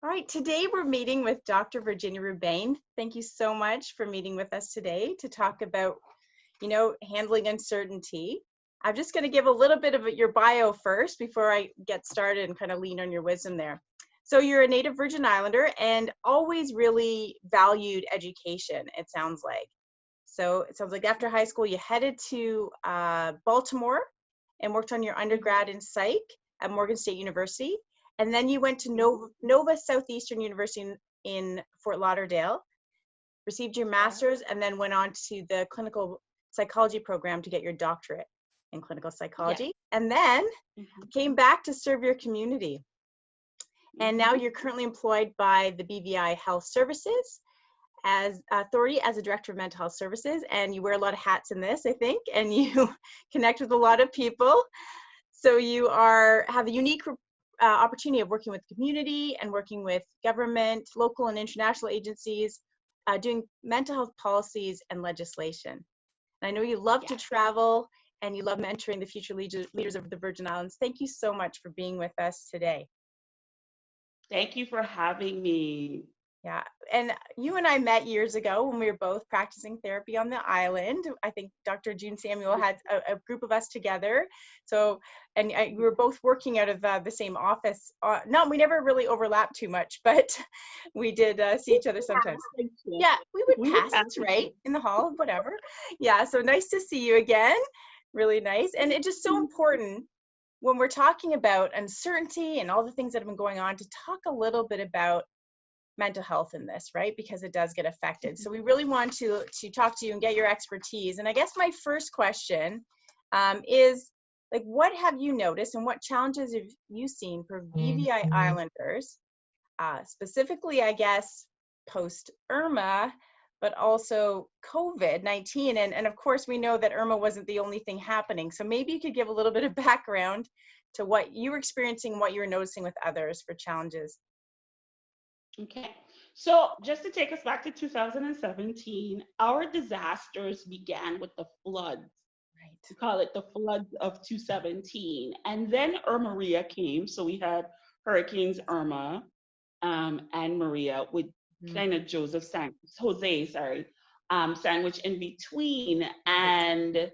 All right, today we're meeting with Dr. Virginia Rubaine. Thank you so much for meeting with us today to talk about, handling uncertainty. I'm just going to give a little bit of your bio first before I get started and kind of lean on your wisdom there. So you're a native Virgin Islander and always really valued education, it sounds like. So it sounds like after high school, you headed to Baltimore and worked on your undergrad in psych at Morgan State University. And then you went to Nova Southeastern University in Fort Lauderdale, received your master's, and then went on to the clinical psychology program to get your doctorate in clinical psychology. And then came back to serve your community. And now you're currently employed by the BVI Health Services Authority as a director of mental health services, and you wear a lot of hats in this, I think, and you connect with a lot of people. So you have a unique opportunity of working with the community and working with government, local and international agencies, doing mental health policies and legislation. And I know you love to travel and you love mentoring the future leaders of the Virgin Islands. Thank you so much for being with us today. Thank you for having me. Yeah, and you and I met years ago when we were both practicing therapy on the island. I think Dr. June Samuel had a group of us together. So, we were both working out of the same office. We never really overlapped too much, but we did see each other sometimes. Yeah, we would pass, that's right, in the hall, whatever. Yeah, so nice to see you again. Really nice. And it's just so important when we're talking about uncertainty and all the things that have been going on to talk a little bit about mental health in this, right? Because it does get affected. So we really want to talk to you and get your expertise. And I guess my first question is, like, what have you noticed and what challenges have you seen for BVI Islanders, specifically, I guess, post Irma, but also COVID-19. And of course, we know that Irma wasn't the only thing happening. So maybe you could give a little bit of background to what you were experiencing, what you were noticing with others for challenges. Okay, so just to take us back to 2017, our disasters began with the floods. Right. We call it the floods of 2017. And then Maria came. So we had Hurricanes Irma and Maria with kind of Jose, sandwich in between. And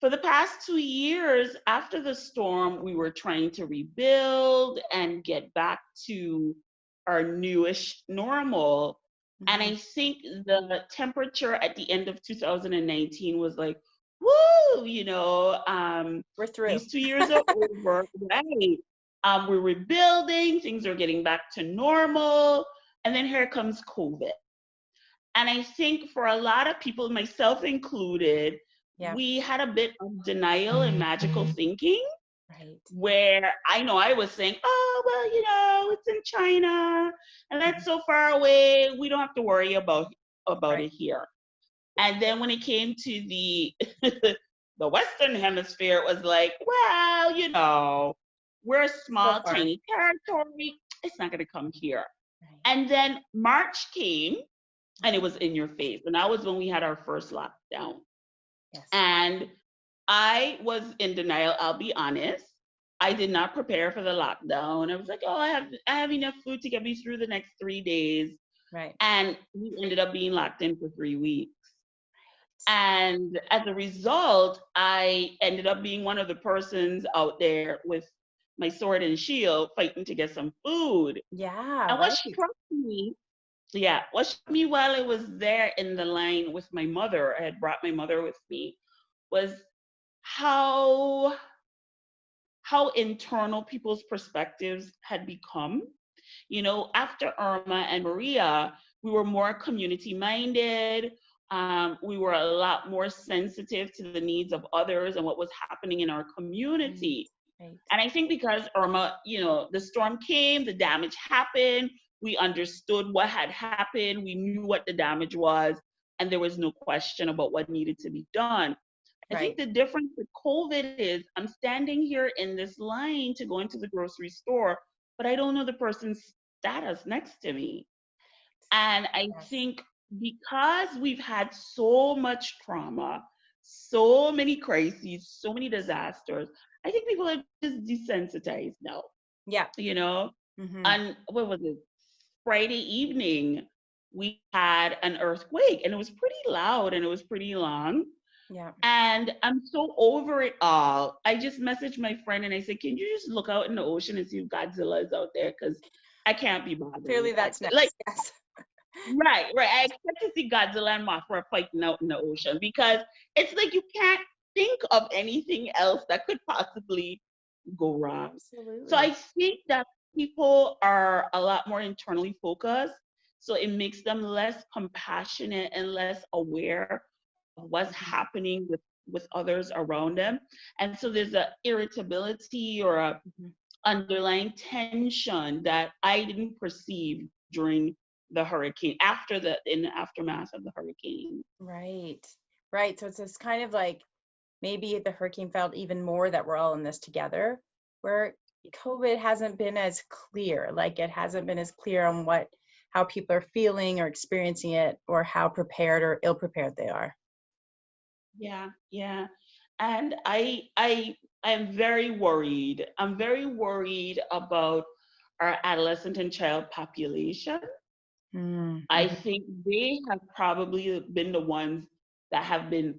for the past 2 years after the storm, we were trying to rebuild and get back to our newish normal. And I think the temperature at the end of 2019 was like, woo, we're through. These 2 years are over, right? We're rebuilding, things are getting back to normal. And then here comes COVID. And I think for a lot of people, myself included, we had a bit of denial and magical thinking. Right. Where I know I was saying, oh, well, it's in China and that's so far away. We don't have to worry about it here. And then when it came to the the Western Hemisphere, it was like, well, we're a small, tiny territory. It's not going to come here. Right. And then March came and it was in your face. And that was when we had our first lockdown. Yes. And I was in denial, I'll be honest. I did not prepare for the lockdown. I was like, oh, I have enough food to get me through the next 3 days. Right. And we ended up being locked in for 3 weeks. And as a result, I ended up being one of the persons out there with my sword and shield fighting to get some food. Yeah. And what struck me while I was there in the line with my mother, I had brought my mother with me, was how internal people's perspectives had become. After Irma and Maria, we were more community minded. We were a lot more sensitive to the needs of others and what was happening in our community. Right. And I think because Irma, the storm came, the damage happened, we understood what had happened, we knew what the damage was, and there was no question about what needed to be done. I think the difference with COVID is I'm standing here in this line to go into the grocery store, but I don't know the person's status next to me. And I think because we've had so much trauma, so many crises, so many disasters, I think people are just desensitized now. Yeah. on, what was it, Friday evening, we had an earthquake, and it was pretty loud and it was pretty long. Yeah. And I'm so over it all. I just messaged my friend and I said, can you just look out in the ocean and see if Godzilla is out there? Because I can't be bothered Clearly with that. that's next. Like, Yes. right. I expect to see Godzilla and Mothra fighting out in the ocean, because it's like you can't think of anything else that could possibly go wrong. Absolutely. So I think that people are a lot more internally focused. So it makes them less compassionate and less aware of what's happening with others around them. And so there's a irritability or a underlying tension that I didn't perceive during the hurricane, in the aftermath of the hurricane. Right. So it's this kind of like, maybe the hurricane felt even more that we're all in this together, where COVID hasn't been as clear. Like, it hasn't been as clear on how people are feeling or experiencing it, or how prepared or ill prepared they are. Yeah. And I'm very worried. I'm very worried about our adolescent and child population. I think they have probably been the ones that have been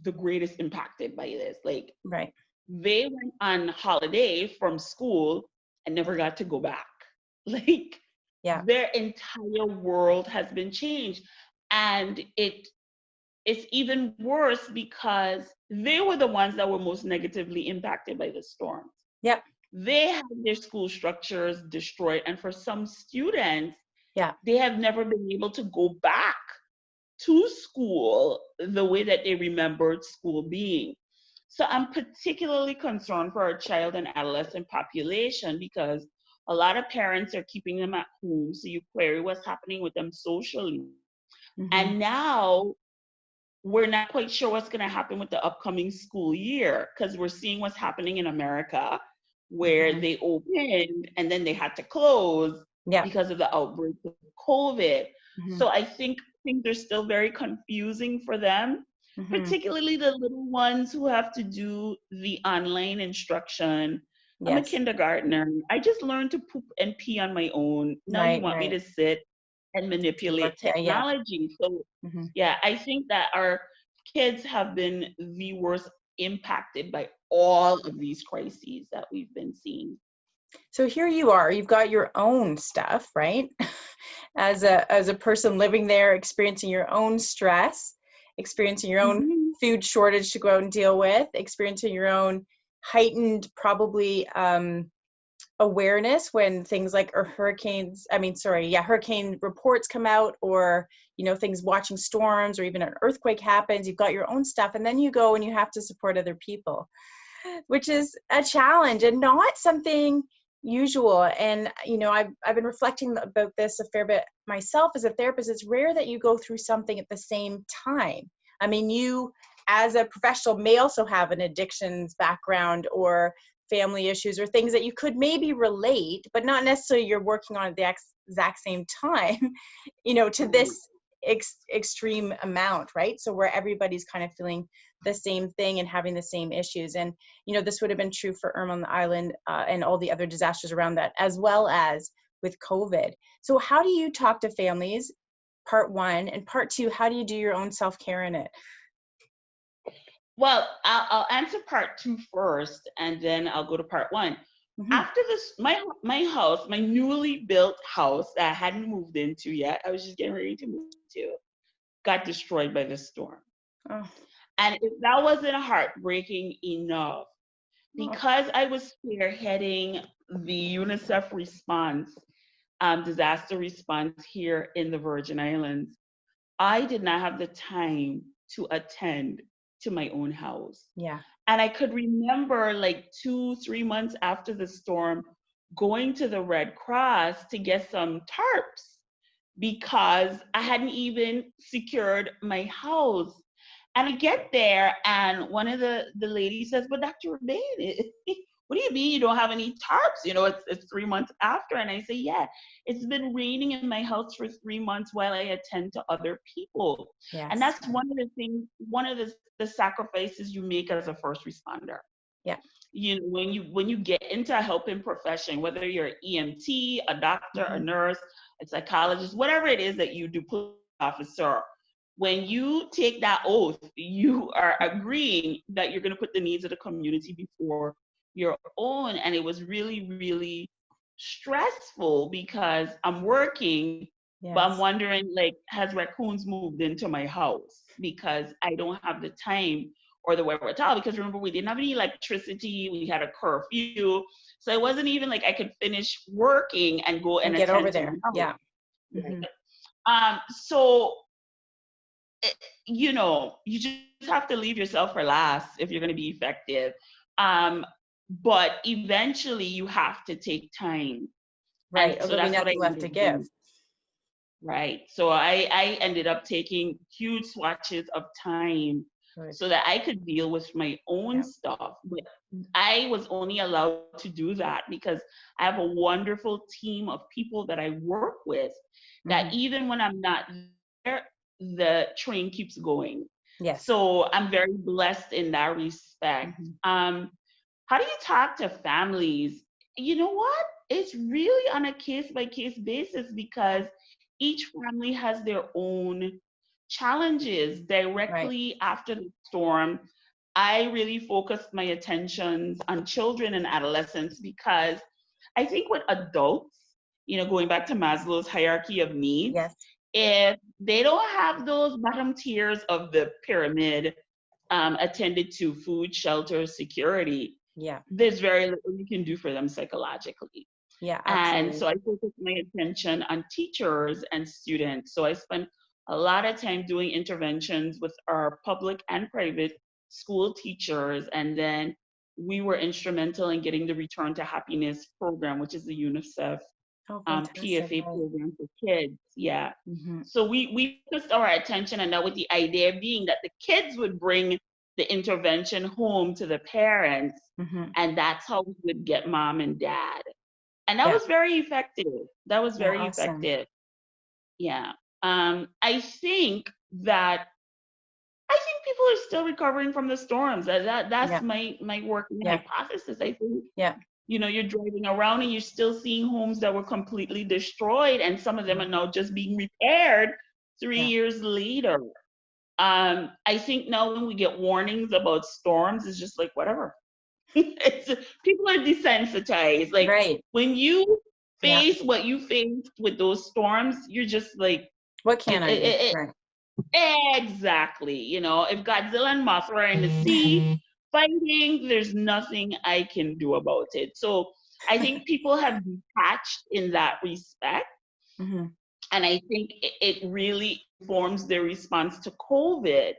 the greatest impacted by this. Like, right. They went on holiday from school and never got to go back. Like, their entire world has been changed. And it's even worse because they were the ones that were most negatively impacted by the storms. Yep. They had their school structures destroyed. And for some students, yeah, they have never been able to go back to school the way that they remembered school being. So I'm particularly concerned for our child and adolescent population, because a lot of parents are keeping them at home. So you query what's happening with them socially. And now we're not quite sure what's going to happen with the upcoming school year, because we're seeing what's happening in America, where they opened and then they had to close because of the outbreak of COVID. So I think things are still very confusing for them, particularly the little ones who have to do the online instruction. I'm a kindergartner. I just learned to poop and pee on my own. Now you want me to sit and manipulate technology. So I think that our kids have been the worst impacted by all of these crises that we've been seeing. So here you are, you've got your own stuff, right? As a person living there, experiencing your own stress, experiencing your own food shortage to go out and deal with, experiencing your own heightened probably awareness when things like hurricane reports come out, or things, watching storms, or even an earthquake happens. You've got your own stuff, and then you go and you have to support other people, which is a challenge and not something usual. And I've been reflecting about this a fair bit myself as a therapist. It's rare that you go through something at the same time. I mean, you as a professional may also have an addictions background or family issues or things that you could maybe relate, but not necessarily you're working on at the exact same time, to this extreme amount, right? So where everybody's kind of feeling the same thing and having the same issues. And, this would have been true for Irma on the island and all the other disasters around that, as well as with COVID. So how do you talk to families, part one, and part two, how do you do your own self-care in it? Well, I'll answer part two first, and then I'll go to part one. After this, my house, my newly built house that I hadn't moved into yet, I was just getting ready to move to, got destroyed by the storm. Oh. And that wasn't heartbreaking enough, because I was spearheading the UNICEF response, disaster response here in the Virgin Islands. I did not have the time to attend to my own house. Yeah. And I could remember, like 2-3 months after the storm, going to the Red Cross to get some tarps, because I hadn't even secured my house. And I get there, and one of the ladies says, "But Dr. Rubaine, what do you mean you don't have any tarps? It's 3 months after." And I say, "Yeah, it's been raining in my house for 3 months while I attend to other people." Yes. And that's one of the things, one of the sacrifices you make as a first responder. Yeah. you know, when you get into a helping profession, whether you're an EMT, a doctor, a nurse, a psychologist, whatever it is that you do, police officer, when you take that oath, you are agreeing that you're going to put the needs of the community before your own. And it was really, really stressful because I'm working, but I'm Yes. wondering, like, has raccoons moved into my house? Because I don't have the time or the wherewithal. Because remember, we didn't have any electricity, we had a curfew. So it wasn't even like I could finish working and go and And get over attend to there. the house. Yeah. Right. Hmm. So, you know, you just have to leave yourself for last if you're going to be effective. But eventually you have to take time. Right. And Or so there'll be that's what I nothing left ended to up give. doing. Right. So I ended up taking huge swatches of time Good. so that I could deal with my own Yeah. stuff. But I was only allowed to do that because I have a wonderful team of people that I work with that even when I'm not there, the train keeps going. Yes. So I'm very blessed in that respect. How do you talk to families? You know what? It's really on a case by case basis because each family has their own challenges. Right. Directly after the storm, I really focused my attentions on children and adolescents because I think with adults, you know, going back to Maslow's hierarchy of needs, Yes. if they don't have those bottom tiers of the pyramid attended to, food, shelter, security, Yeah. there's very little you can do for them psychologically. Yeah. And Absolutely. so I focus my attention on teachers and students. So I spend a lot of time doing interventions with our public and private school teachers. And then we were instrumental in getting the Return to Happiness program, which is the UNICEF Oh, fantastic. PFA Right. program for kids. Yeah. Mm-hmm. So we focused our attention on that, with the idea being that the kids would bring the intervention home to the parents, Mm-hmm. and that's how we would get mom and dad. And that Yeah. was very effective. That was Yeah. very Awesome. effective. Yeah. I think that I think people are still recovering from the storms. That's Yeah. my working Yeah. hypothesis. I think, Yeah. you know, you're driving around and you're still seeing homes that were completely destroyed, and some of them are now just being repaired 3 Yeah. years later. I think now when we get warnings about storms, it's just like whatever. It's, people are desensitized. Like Right. when you Yeah. face what you faced with those storms, you're just like, What can I do? it, Right. exactly. You know, if Godzilla and Mothra are in the sea fighting, there's nothing I can do about it. So I think people have detached in that respect. Mm-hmm. And I think it really informs their response to COVID,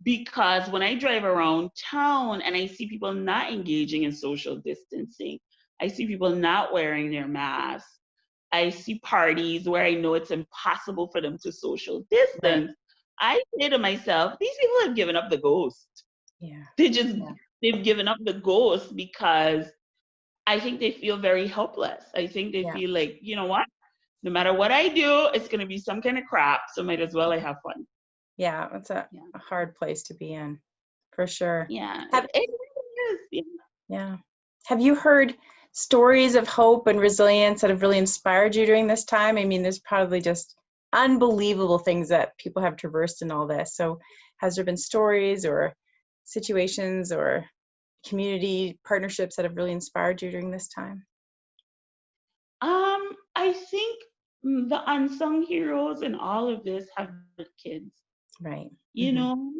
because when I drive around town and I see people not engaging in social distancing, I see people not wearing their masks, I see parties where I know it's impossible for them to social Right. distance, I say to myself, these people have given up the ghost. Yeah. They just, Yeah. they've given up the ghost because I think they feel very helpless. I think they Yeah. feel like, you know what? No matter what I do, it's going to be some kind of crap. So might as well I have fun. Yeah. It's a Yeah. hard place to be in, for sure. Yeah. Have It really is. Yeah. Yeah. Have you heard stories of hope and resilience that have really inspired you during this time? I mean, there's probably just unbelievable things that people have traversed in all this. So, has there been stories or situations or community partnerships that have really inspired you during this time? I think the unsung heroes in all of this have been kids. Right. You know,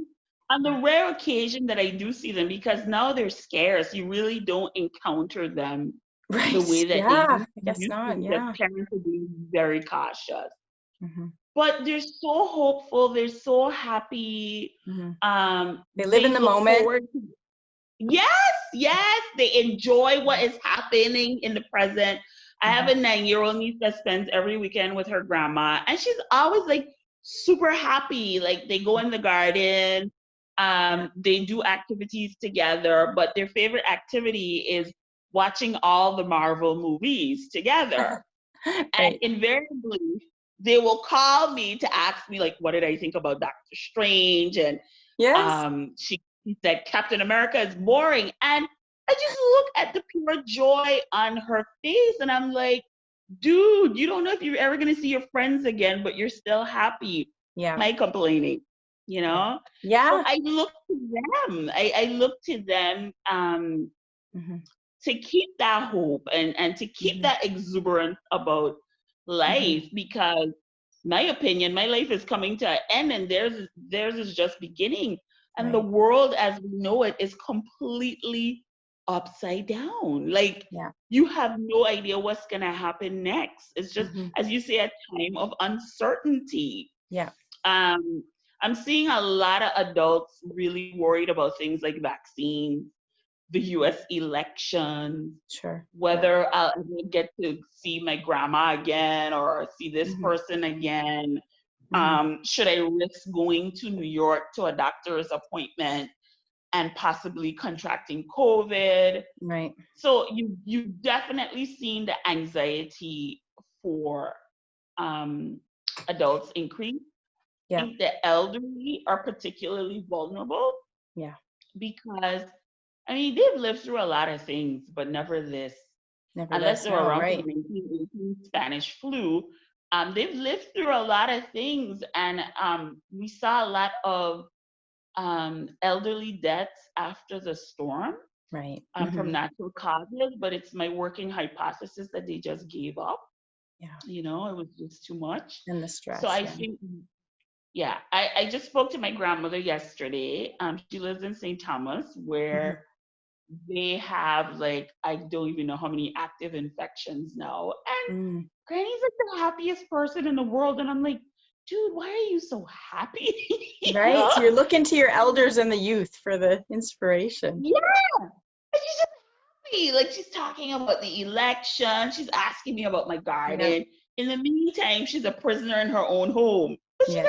on the rare occasion that I do see them, because now they're scarce, you really don't encounter them the Right. way that they Yeah. I guess used to, not. because Yeah. parents are being very cautious. Hmm. But they're so hopeful, they're so happy. Hmm. They live in They the look moment. forward to, yes, yes, they enjoy what is happening in the present. I have a 9-year-old niece that spends every weekend with her grandma, and she's always like super happy. Like they go in the garden, they do activities together, but their favorite activity is watching all the Marvel movies together. And Right. invariably, they will call me to ask me, like, what did I think about Doctor Strange? And Yes. she said Captain America is boring. And I just look at the pure joy on her face and I'm like, dude, you don't know if you're ever going to see your friends again, but you're still happy. Yeah. Am I complaining? You know? Yeah. So I look to them. I look to them to keep that hope and to keep that exuberance about life, because my opinion, my life is coming to an end and theirs is just beginning. And the world as we know it is completely upside down. Like you have no idea what's gonna happen next. It's just, as you say, a time of uncertainty. Yeah. I'm seeing a lot of adults really worried about things like vaccines, the US election, whether I'll ever get to see my grandma again or see this person again. Should I risk going to New York to a doctor's appointment and possibly contracting COVID? Right. So you've definitely seen the anxiety for adults increase. I think the elderly are particularly vulnerable. Yeah. Because I mean, they've lived through a lot of things, but never this. Unless they were around for the 1918 Spanish flu. They've lived through a lot of things, and we saw a lot of elderly deaths after the storm. Right. From natural causes, but it's my working hypothesis that they just gave up. Yeah. You know, it was just too much. And the stress. So I think, I just spoke to my grandmother yesterday. She lives in St. Thomas, where they have like, I don't even know how many active infections now. And Granny's like the happiest person in the world. And I'm like, dude, why are you so happy? Right. Know? So you're looking to your elders and the youth for the inspiration. Yeah. And she's just happy. Like she's talking about the election. She's asking me about my garden. In the meantime, she's a prisoner in her own home. You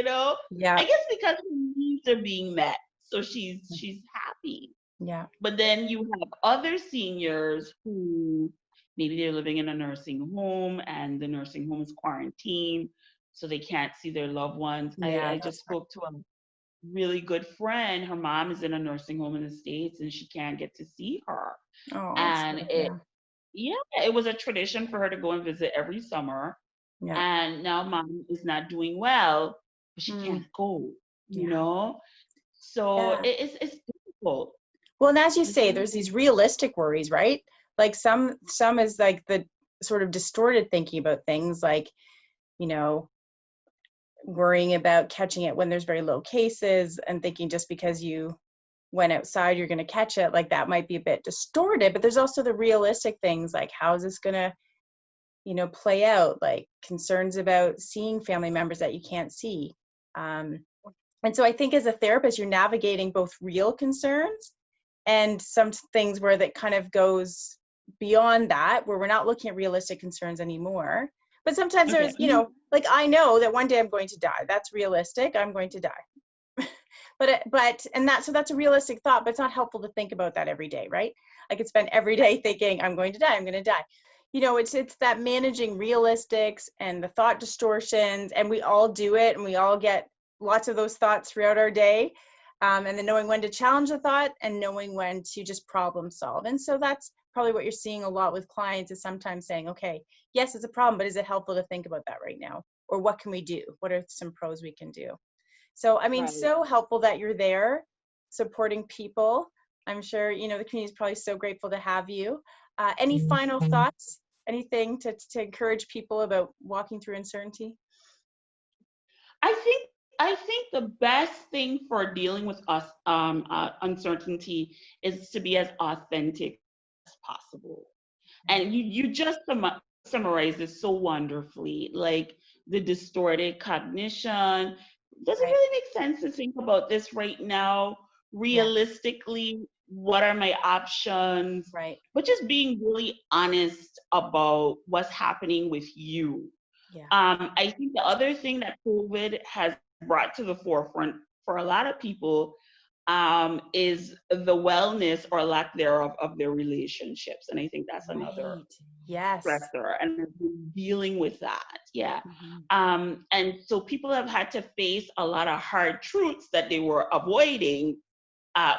know? Yeah. I guess because her needs are being met. So she's happy. Yeah. But then you have other seniors who maybe they're living in a nursing home and the nursing home is quarantined, so they can't see their loved ones. I just spoke to a really good friend. Her mom is in a nursing home in the States and she can't get to see her. Oh, and it was a tradition for her to go and visit every summer. Yeah. And now mom is not doing well, but she can't go, you know? So it's difficult. Well, and as you say, there's these realistic worries, right? Like some is like the sort of distorted thinking about things, like, you know, worrying about catching it when there's very low cases and thinking just because you went outside, you're going to catch it. Like that might be a bit distorted, but there's also the realistic things like, how is this going to, you know, play out? Like concerns about seeing family members that you can't see. And so I think as a therapist, you're navigating both real concerns and some things where that kind of goes beyond that, where we're not looking at realistic concerns anymore. But sometimes there's, you know, like I know that one day I'm going to die. That's realistic. I'm going to die. So that's a realistic thought, but it's not helpful to think about that every day, right? I could spend every day thinking I'm going to die. I'm going to die. You know, it's that managing realistics and the thought distortions, and we all do it, and we all get lots of those thoughts throughout our day. And then knowing when to challenge a thought and knowing when to just problem solve. And so that's probably what you're seeing a lot with clients, is sometimes saying, okay, yes, it's a problem, but is it helpful to think about that right now? Or what can we do? What are some pros we can do? So, I mean, so helpful that you're there supporting people. I'm sure, you know, the community is probably so grateful to have you. Any final thoughts? Anything to encourage people about walking through uncertainty? I think the best thing for dealing with uncertainty is to be as authentic as possible. And you just summarized this so wonderfully, like the distorted cognition. Does it really make sense to think about this right now? Realistically, what are my options? Right. But just being really honest about what's happening with you. Yeah. I think the other thing that COVID has brought to the forefront for a lot of people is the wellness or lack thereof of their relationships. And I think that's another stressor, and dealing with that. Yeah. And so people have had to face a lot of hard truths that they were avoiding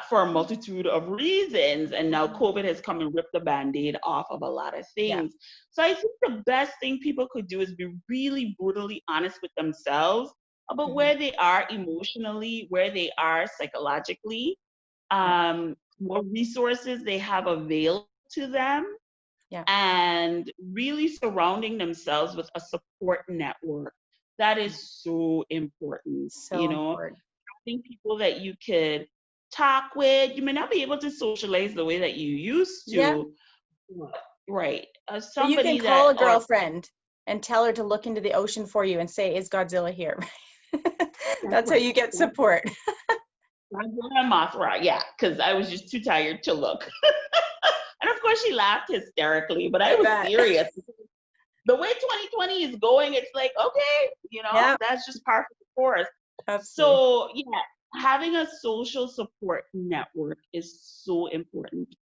for a multitude of reasons. And now COVID has come and ripped the Band-Aid off of a lot of things. So I think the best thing people could do is be really brutally honest with themselves about where they are emotionally, where they are psychologically, what resources they have available to them, and really surrounding themselves with a support network. That is so important. So important. Having people that you could talk with. You may not be able to socialize the way that you used to. Right. Somebody you can call a girlfriend and tell her to look into the ocean for you and say, "Is Godzilla here?" That's how you get support. Godzilla and Mothra, yeah, because I was just too tired to look. And of course, she laughed hysterically, but I was serious. The way 2020 is going, it's like, okay, that's just part of the course. So, having a social support network is so important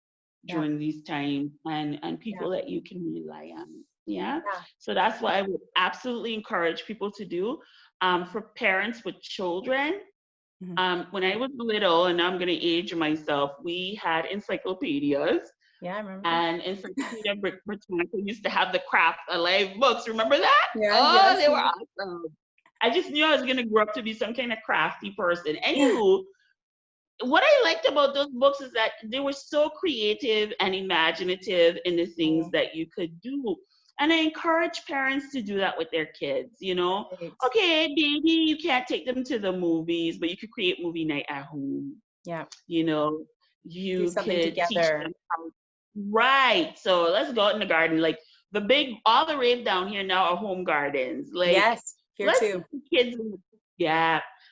during these times, and people that you can rely on. So that's what I would absolutely encourage people to do. For parents with children, when I was little, and I'm going to age myself, we had encyclopedias. Yeah, I remember. And Encyclopedia Britannica used to have the craft alive books. Remember that? Yeah. They were awesome. I just knew I was going to grow up to be some kind of crafty person. Anywho, what I liked about those books is that they were so creative and imaginative in the things that you could do. And I encourage parents to do that with their kids, Okay, baby, you can't take them to the movies, but you could create movie night at home. Yeah. You do something could together. teach them how. Right. So let's go out in the garden. Like all the rave down here now are home gardens. Like, yes, here too. Kids,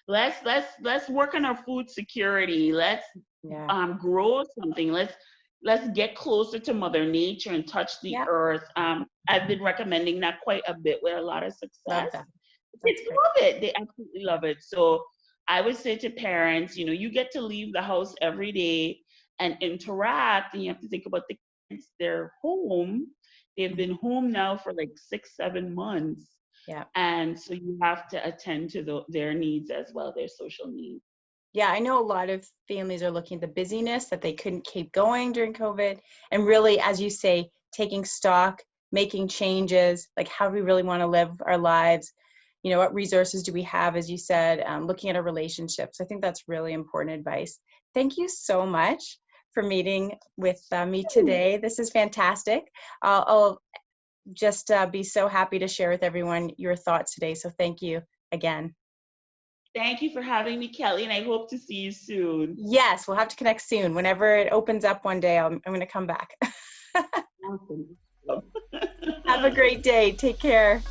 let's work on our food security. Let's grow something. Let's get closer to Mother Nature and touch the earth. I've been recommending that quite a bit with a lot of success. Kids love it. They absolutely love it. So I would say to parents, you get to leave the house every day and interact, and you have to think about the kids. They're home. They've been home now for like 6-7 months. Yeah. And so you have to attend to their needs as well, their social needs. Yeah, I know a lot of families are looking at the busyness that they couldn't keep going during COVID, and really, as you say, taking stock, making changes, like how do we really want to live our lives? What resources do we have, as you said, looking at our relationships. I think that's really important advice. Thank you so much for meeting with me today. This is fantastic. I'll just be so happy to share with everyone your thoughts today. So thank you again. Thank you for having me, Kelly, and I hope to see you soon. Yes, we'll have to connect soon. Whenever it opens up one day, I'm going to come back. Awesome. Have a great day. Take care.